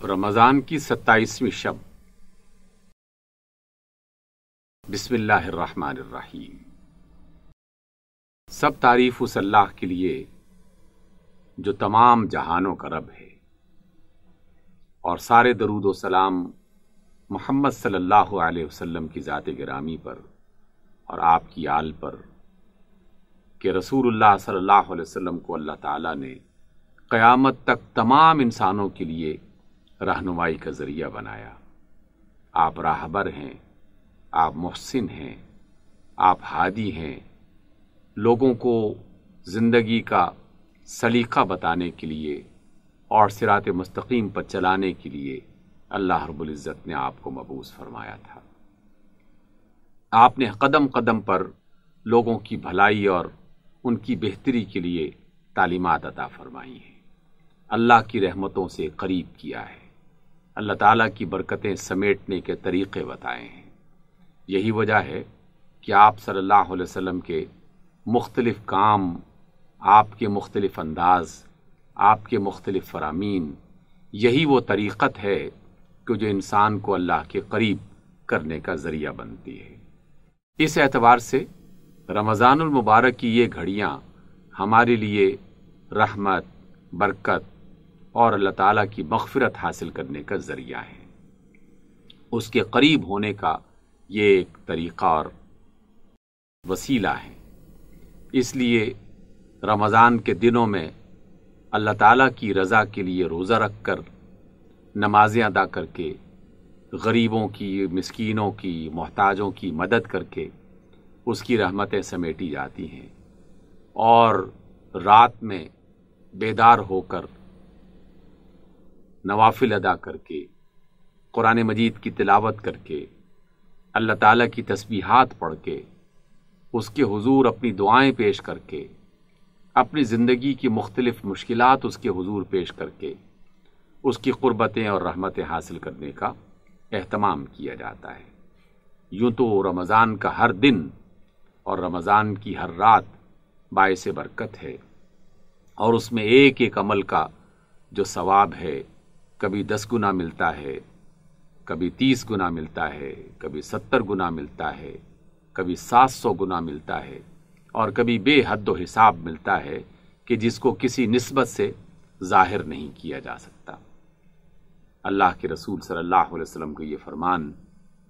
رمضان کی 27ویں شب۔ بسم اللہ الرحمن الرحیم۔ سب تعریف اس اللہ کے لیے جو تمام جہانوں کا رب ہے، اور سارے درود و سلام محمد صلی اللہ علیہ وسلم کی ذات گرامی پر اور آپ کی آل پر کہ رسول اللہ صلی اللہ علیہ وسلم کو اللہ تعالیٰ نے قیامت تک تمام انسانوں کے لیے رہنمائی کا ذریعہ بنایا۔ آپ راہبر ہیں، آپ محسن ہیں، آپ ہادی ہیں، لوگوں کو زندگی کا سلیقہ بتانے کے لیے اور صراط مستقیم پر چلانے کے لیے اللہ رب العزت نے آپ کو مبعوث فرمایا تھا۔ آپ نے قدم قدم پر لوگوں کی بھلائی اور ان کی بہتری کے لیے تعلیمات عطا فرمائی ہیں، اللہ کی رحمتوں سے قریب کیا ہے، اللہ تعالیٰ کی برکتیں سمیٹنے کے طریقے بتائے ہیں۔ یہی وجہ ہے کہ آپ صلی اللہ علیہ وسلم کے مختلف کام، آپ کے مختلف انداز، آپ کے مختلف فرامین، یہی وہ طریقت ہے کہ جو انسان کو اللہ کے قریب کرنے کا ذریعہ بنتی ہے۔ اس اعتبار سے رمضان المبارک کی یہ گھڑیاں ہمارے لیے رحمت، برکت اور اللہ تعالیٰ کی مغفرت حاصل کرنے کا ذریعہ ہے۔ اس کے قریب ہونے کا یہ ایک طریقہ اور وسیلہ ہے۔ اس لیے رمضان کے دنوں میں اللہ تعالیٰ کی رضا کے لیے روزہ رکھ کر، نمازیں ادا کر کے، غریبوں کی، مسکینوں کی، محتاجوں کی مدد کر کے اس کی رحمتیں سمیٹی جاتی ہیں، اور رات میں بیدار ہو کر نوافل ادا کر کے، قرآن مجید کی تلاوت کر کے، اللہ تعالیٰ کی تسبیحات پڑھ کے، اس کے حضور اپنی دعائیں پیش کر کے، اپنی زندگی کی مختلف مشکلات اس کے حضور پیش کر کے اس کی قربتیں اور رحمتیں حاصل کرنے کا اہتمام کیا جاتا ہے۔ یوں تو رمضان کا ہر دن اور رمضان کی ہر رات باعث برکت ہے، اور اس میں ایک ایک عمل کا جو ثواب ہے کبھی 10 گنا ملتا ہے، کبھی 30 گنا ملتا ہے، کبھی 70 گنا ملتا ہے، کبھی 700 گنا ملتا ہے، اور کبھی بے حد و حساب ملتا ہے کہ جس کو کسی نسبت سے ظاہر نہیں کیا جا سکتا۔ اللہ کے رسول صلی اللہ علیہ وسلم کو یہ فرمان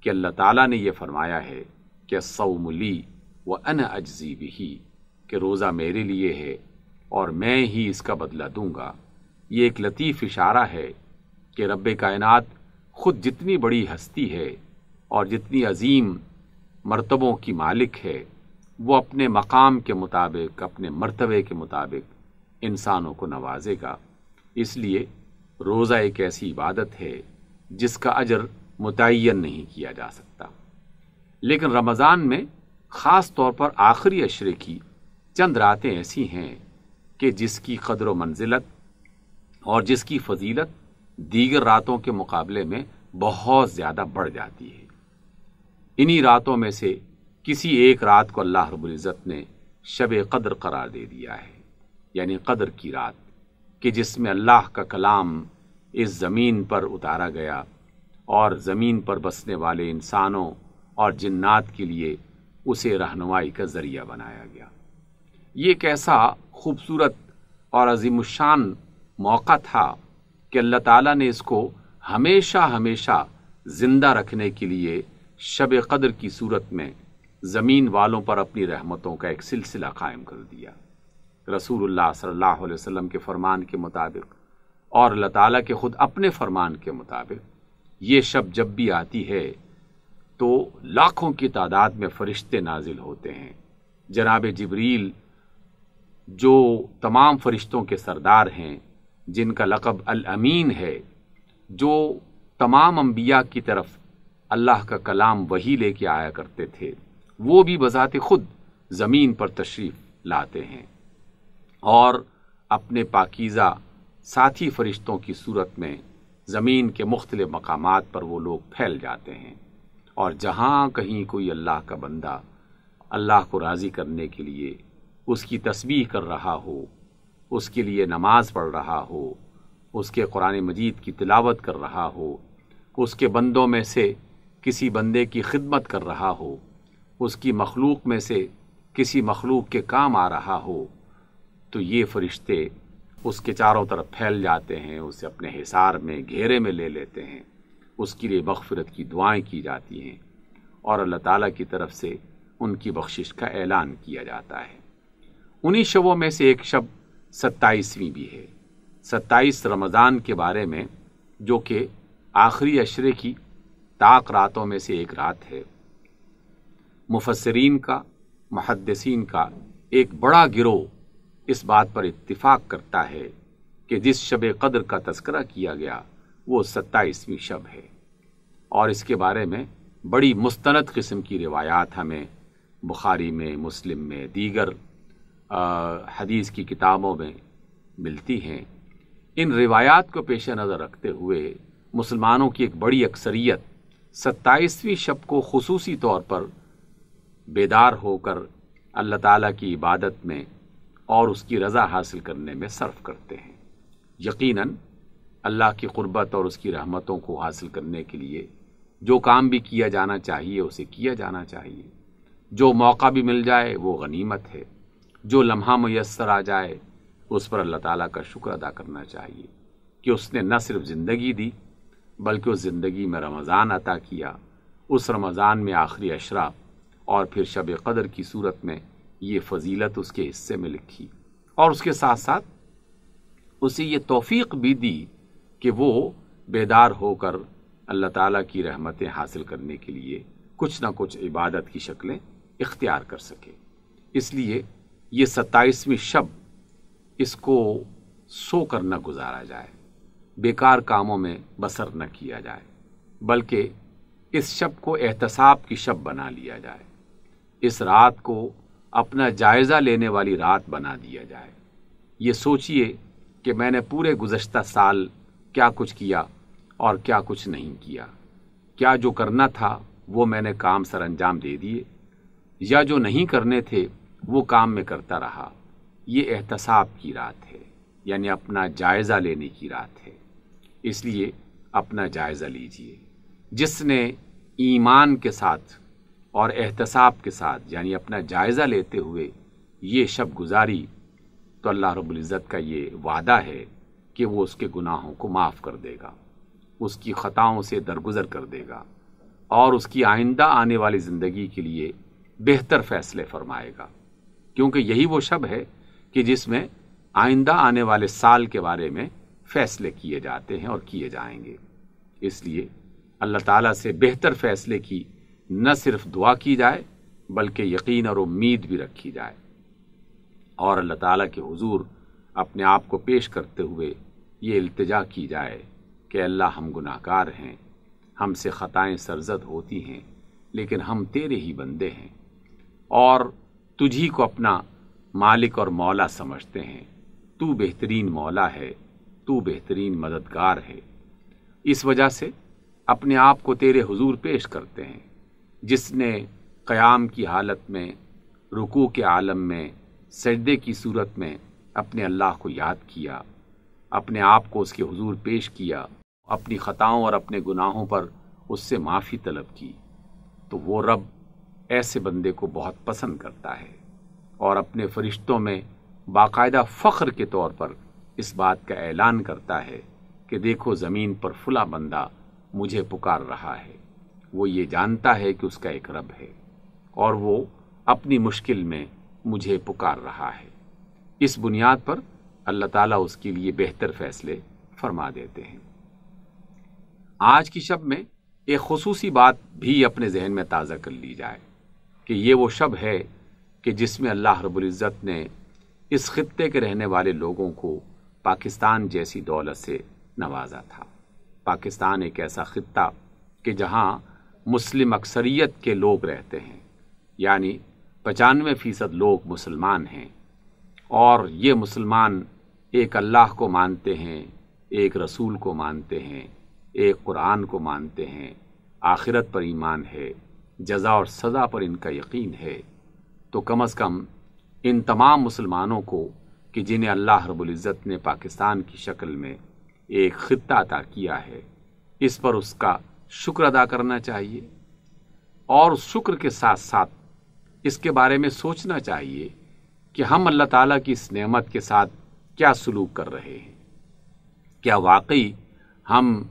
کہ اللہ تعالیٰ نے یہ فرمایا ہے کہ الصوم لی وانا اجزی بہ، کہ روزہ میرے لیے ہے اور میں ہی اس کا بدلہ دوں گا، یہ ایک لطیف اشارہ ہے کہ رب کائنات خود جتنی بڑی ہستی ہے اور جتنی عظیم مرتبوں کی مالک ہے، وہ اپنے مقام کے مطابق، اپنے مرتبے کے مطابق انسانوں کو نوازے گا۔ اس لیے روزہ ایک ایسی عبادت ہے جس کا اجر متعین نہیں کیا جا سکتا، لیکن رمضان میں خاص طور پر آخری عشرے کی چند راتیں ایسی ہیں کہ جس کی قدر و منزلت اور جس کی فضیلت دیگر راتوں کے مقابلے میں بہت زیادہ بڑھ جاتی ہے۔ انہی راتوں میں سے کسی ایک رات کو اللہ رب العزت نے شب قدر قرار دے دیا ہے، یعنی قدر کی رات، کہ جس میں اللہ کا کلام اس زمین پر اتارا گیا اور زمین پر بسنے والے انسانوں اور جنات کے لیے اسے رہنمائی کا ذریعہ بنایا گیا۔ یہ ایک ایسا خوبصورت اور عظیم الشان موقع تھا کہ اللہ تعالیٰ نے اس کو ہمیشہ ہمیشہ زندہ رکھنے کے لیے شب قدر کی صورت میں زمین والوں پر اپنی رحمتوں کا ایک سلسلہ قائم کر دیا۔ رسول اللہ صلی اللہ علیہ وسلم کے فرمان کے مطابق اور اللہ تعالیٰ کے خود اپنے فرمان کے مطابق یہ شب جب بھی آتی ہے تو لاکھوں کی تعداد میں فرشتے نازل ہوتے ہیں۔ جناب جبریل جو تمام فرشتوں کے سردار ہیں، جن کا لقب الامین ہے، جو تمام انبیاء کی طرف اللہ کا کلام وحی لے کے آیا کرتے تھے، وہ بھی بذات خود زمین پر تشریف لاتے ہیں، اور اپنے پاکیزہ ساتھی فرشتوں کی صورت میں زمین کے مختلف مقامات پر وہ لوگ پھیل جاتے ہیں، اور جہاں کہیں کوئی اللہ کا بندہ اللہ کو راضی کرنے کے لیے اس کی تسبیح کر رہا ہو، اس کے لیے نماز پڑھ رہا ہو، اس کے قرآن مجید کی تلاوت کر رہا ہو، اس کے بندوں میں سے کسی بندے کی خدمت کر رہا ہو، اس کی مخلوق میں سے کسی مخلوق کے کام آ رہا ہو، تو یہ فرشتے اس کے چاروں طرف پھیل جاتے ہیں، اسے اپنے حصار میں گھیرے میں لے لیتے ہیں، اس کے لیے مغفرت کی دعائیں کی جاتی ہیں اور اللہ تعالیٰ کی طرف سے ان کی بخشش کا اعلان کیا جاتا ہے۔ انہی شبوں میں سے ایک شب 27ویں بھی ہے، 27 رمضان کے بارے میں، جو کہ آخری عشرے کی طاق راتوں میں سے ایک رات ہے۔ مفسرین کا، محدثین کا ایک بڑا گروہ اس بات پر اتفاق کرتا ہے کہ جس شب قدر کا تذکرہ کیا گیا وہ 27ویں شب ہے، اور اس کے بارے میں بڑی مستند قسم کی روایات ہمیں بخاری میں، مسلم میں، دیگر حدیث کی کتابوں میں ملتی ہیں۔ ان روایات کو پیش نظر رکھتے ہوئے مسلمانوں کی ایک بڑی اکثریت 27ویں شب کو خصوصی طور پر بیدار ہو کر اللہ تعالیٰ کی عبادت میں اور اس کی رضا حاصل کرنے میں صرف کرتے ہیں۔ یقیناً اللہ کی قربت اور اس کی رحمتوں کو حاصل کرنے کے لیے جو کام بھی کیا جانا چاہیے اسے کیا جانا چاہیے، جو موقع بھی مل جائے وہ غنیمت ہے، جو لمحہ میسر آ جائے اس پر اللہ تعالیٰ کا شکر ادا کرنا چاہیے کہ اس نے نہ صرف زندگی دی بلکہ اس زندگی میں رمضان عطا کیا، اس رمضان میں آخری عشرہ اور پھر شب قدر کی صورت میں یہ فضیلت اس کے حصے میں لکھی، اور اس کے ساتھ ساتھ اسے یہ توفیق بھی دی کہ وہ بیدار ہو کر اللہ تعالیٰ کی رحمتیں حاصل کرنے کے لیے کچھ نہ کچھ عبادت کی شکلیں اختیار کر سکے۔ اس لیے یہ 27ویں شب اس کو سو کر نہ گزارا جائے، بیکار کاموں میں بسر نہ کیا جائے، بلکہ اس شب کو احتساب کی شب بنا لیا جائے، اس رات کو اپنا جائزہ لینے والی رات بنا دیا جائے۔ یہ سوچئے کہ میں نے پورے گزشتہ سال کیا کچھ کیا اور کیا کچھ نہیں کیا، کیا جو کرنا تھا وہ میں نے کام سر انجام دے دیے، یا جو نہیں کرنے تھے وہ کام میں کرتا رہا۔ یہ احتساب کی رات ہے، یعنی اپنا جائزہ لینے کی رات ہے، اس لیے اپنا جائزہ لیجئے۔ جس نے ایمان کے ساتھ اور احتساب کے ساتھ، یعنی اپنا جائزہ لیتے ہوئے یہ شب گزاری، تو اللہ رب العزت کا یہ وعدہ ہے کہ وہ اس کے گناہوں کو معاف کر دے گا، اس کی خطاؤں سے درگزر کر دے گا، اور اس کی آئندہ آنے والی زندگی کے لیے بہتر فیصلے فرمائے گا، کیونکہ یہی وہ شب ہے کہ جس میں آئندہ آنے والے سال کے بارے میں فیصلے کیے جاتے ہیں اور کیے جائیں گے۔ اس لیے اللہ تعالیٰ سے بہتر فیصلے کی نہ صرف دعا کی جائے بلکہ یقین اور امید بھی رکھی جائے، اور اللہ تعالیٰ کے حضور اپنے آپ کو پیش کرتے ہوئے یہ التجا کی جائے کہ اللہ ہم گناہ گار ہیں، ہم سے خطائیں سرزد ہوتی ہیں، لیکن ہم تیرے ہی بندے ہیں اور تجھی کو اپنا مالک اور مولا سمجھتے ہیں، تو بہترین مولا ہے، تو بہترین مددگار ہے۔ اس وجہ سے اپنے آپ کو تیرے حضور پیش کرتے ہیں، جس نے قیام کی حالت میں، رکوع کے عالم میں، سجدے کی صورت میں اپنے اللہ کو یاد کیا، اپنے آپ کو اس کے حضور پیش کیا، اپنی خطاؤں اور اپنے گناہوں پر اس سے معافی طلب کی، تو وہ رب ایسے بندے کو بہت پسند کرتا ہے اور اپنے فرشتوں میں باقاعدہ فخر کے طور پر اس بات کا اعلان کرتا ہے کہ دیکھو زمین پر فلاں بندہ مجھے پکار رہا ہے، وہ یہ جانتا ہے کہ اس کا ایک رب ہے اور وہ اپنی مشکل میں مجھے پکار رہا ہے۔ اس بنیاد پر اللہ تعالیٰ اس کے لیے بہتر فیصلے فرما دیتے ہیں۔ آج کی شب میں ایک خصوصی بات بھی اپنے ذہن میں تازہ کر لی جائے کہ یہ وہ شب ہے کہ جس میں اللہ رب العزت نے اس خطے کے رہنے والے لوگوں کو پاکستان جیسی دولت سے نوازا تھا۔ پاکستان ایک ایسا خطہ کہ جہاں مسلم اکثریت کے لوگ رہتے ہیں، یعنی 95% لوگ مسلمان ہیں، اور یہ مسلمان ایک اللہ کو مانتے ہیں، ایک رسول کو مانتے ہیں، ایک قرآن کو مانتے ہیں، آخرت پر ایمان ہے، جزا اور سزا پر ان کا یقین ہے۔ تو کم از کم ان تمام مسلمانوں کو کہ جنہیں اللہ رب العزت نے پاکستان کی شکل میں ایک خطہ عطا کیا ہے، اس پر اس کا شکر ادا کرنا چاہیے، اور اس شکر کے ساتھ ساتھ اس کے بارے میں سوچنا چاہیے کہ ہم اللہ تعالیٰ کی اس نعمت کے ساتھ کیا سلوک کر رہے ہیں، کیا واقعی ہم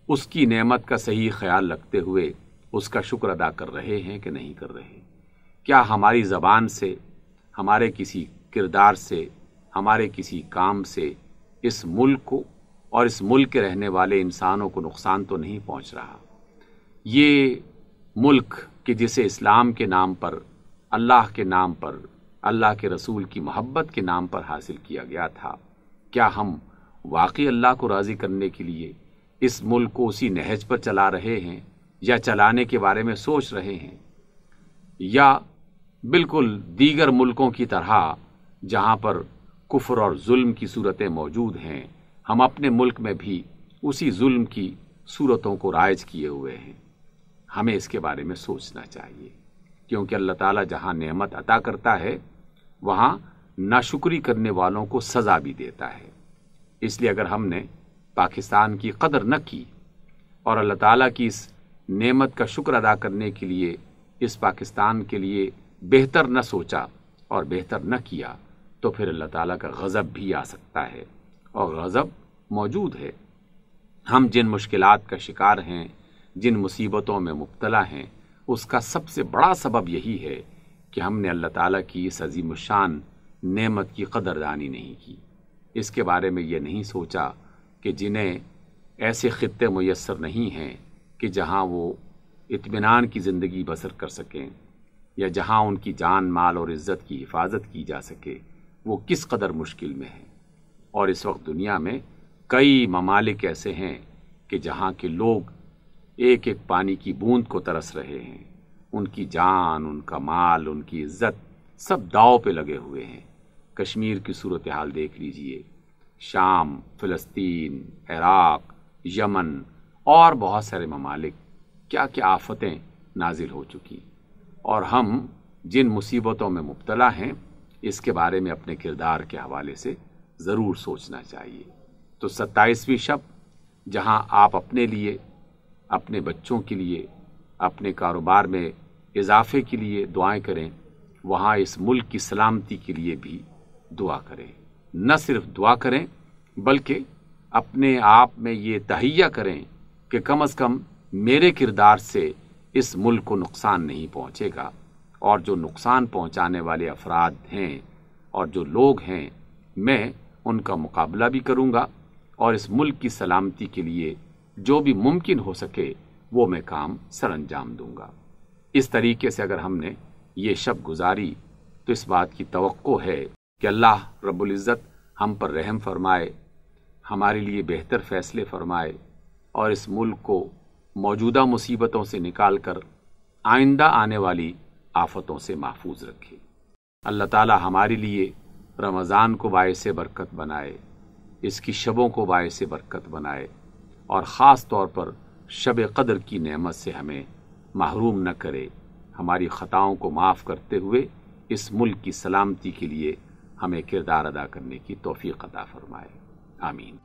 اس کی نعمت کا صحیح خیال رکھتے ہوئے اس کا شکر ادا کر رہے ہیں کہ نہیں کر رہے، کیا ہماری زبان سے، ہمارے کسی کردار سے، ہمارے کسی کام سے اس ملک کو اور اس ملک کے رہنے والے انسانوں کو نقصان تو نہیں پہنچ رہا۔ یہ ملک کہ جسے اسلام کے نام پر، اللہ کے نام پر، اللہ کے رسول کی محبت کے نام پر حاصل کیا گیا تھا، کیا ہم واقعی اللہ کو راضی کرنے کے لیے اس ملک کو اسی نہج پر چلا رہے ہیں، یا چلانے کے بارے میں سوچ رہے ہیں، یا بالکل دیگر ملکوں کی طرح جہاں پر کفر اور ظلم کی صورتیں موجود ہیں، ہم اپنے ملک میں بھی اسی ظلم کی صورتوں کو رائج کیے ہوئے ہیں؟ ہمیں اس کے بارے میں سوچنا چاہیے، کیونکہ اللہ تعالیٰ جہاں نعمت عطا کرتا ہے وہاں ناشکری کرنے والوں کو سزا بھی دیتا ہے۔ اس لیے اگر ہم نے پاکستان کی قدر نہ کی اور اللہ تعالیٰ کی اس نعمت کا شکر ادا کرنے کے لیے اس پاکستان کے لیے بہتر نہ سوچا اور بہتر نہ کیا، تو پھر اللہ تعالیٰ کا غضب بھی آ سکتا ہے، اور غضب موجود ہے۔ ہم جن مشکلات کا شکار ہیں، جن مصیبتوں میں مبتلا ہیں، اس کا سب سے بڑا سبب یہی ہے کہ ہم نے اللہ تعالیٰ کی اس عظیم الشان نعمت کی قدردانی نہیں کی، اس کے بارے میں یہ نہیں سوچا کہ جنہیں ایسے خطے میسر نہیں ہیں کہ جہاں وہ اطمینان کی زندگی بسر کر سکیں، یا جہاں ان کی جان، مال اور عزت کی حفاظت کی جا سکے، وہ کس قدر مشکل میں ہیں۔ اور اس وقت دنیا میں کئی ممالک ایسے ہیں کہ جہاں کے لوگ ایک ایک پانی کی بوند کو ترس رہے ہیں، ان کی جان، ان کا مال، ان کی عزت سب داؤ پہ لگے ہوئے ہیں۔ کشمیر کی صورتحال دیکھ لیجئے، شام، فلسطین، عراق، یمن اور بہت سارے ممالک، کیا کیا آفتیں نازل ہو چکی، اور ہم جن مصیبتوں میں مبتلا ہیں اس کے بارے میں اپنے کردار کے حوالے سے ضرور سوچنا چاہیے۔ تو 27ویں شب جہاں آپ اپنے لیے، اپنے بچوں کے لیے، اپنے کاروبار میں اضافے کے لیے دعائیں کریں، وہاں اس ملک کی سلامتی کے لیے بھی دعا کریں۔ نہ صرف دعا کریں بلکہ اپنے آپ میں یہ تہیہ کریں کہ کم از کم میرے کردار سے اس ملک کو نقصان نہیں پہنچے گا، اور جو نقصان پہنچانے والے افراد ہیں اور جو لوگ ہیں، میں ان کا مقابلہ بھی کروں گا، اور اس ملک کی سلامتی کے لیے جو بھی ممکن ہو سکے وہ میں کام سر انجام دوں گا۔ اس طریقے سے اگر ہم نے یہ شب گزاری تو اس بات کی توقع ہے کہ اللہ رب العزت ہم پر رحم فرمائے، ہمارے لیے بہتر فیصلے فرمائے، اور اس ملک کو موجودہ مصیبتوں سے نکال کر آئندہ آنے والی آفتوں سے محفوظ رکھے۔ اللہ تعالی ہمارے لیے رمضان کو باعث برکت بنائے، اس کی شبوں کو باعث برکت بنائے، اور خاص طور پر شب قدر کی نعمت سے ہمیں محروم نہ کرے، ہماری خطاؤں کو معاف کرتے ہوئے اس ملک کی سلامتی کے لیے ہمیں کردار ادا کرنے کی توفیق عطا فرمائے۔ آمین۔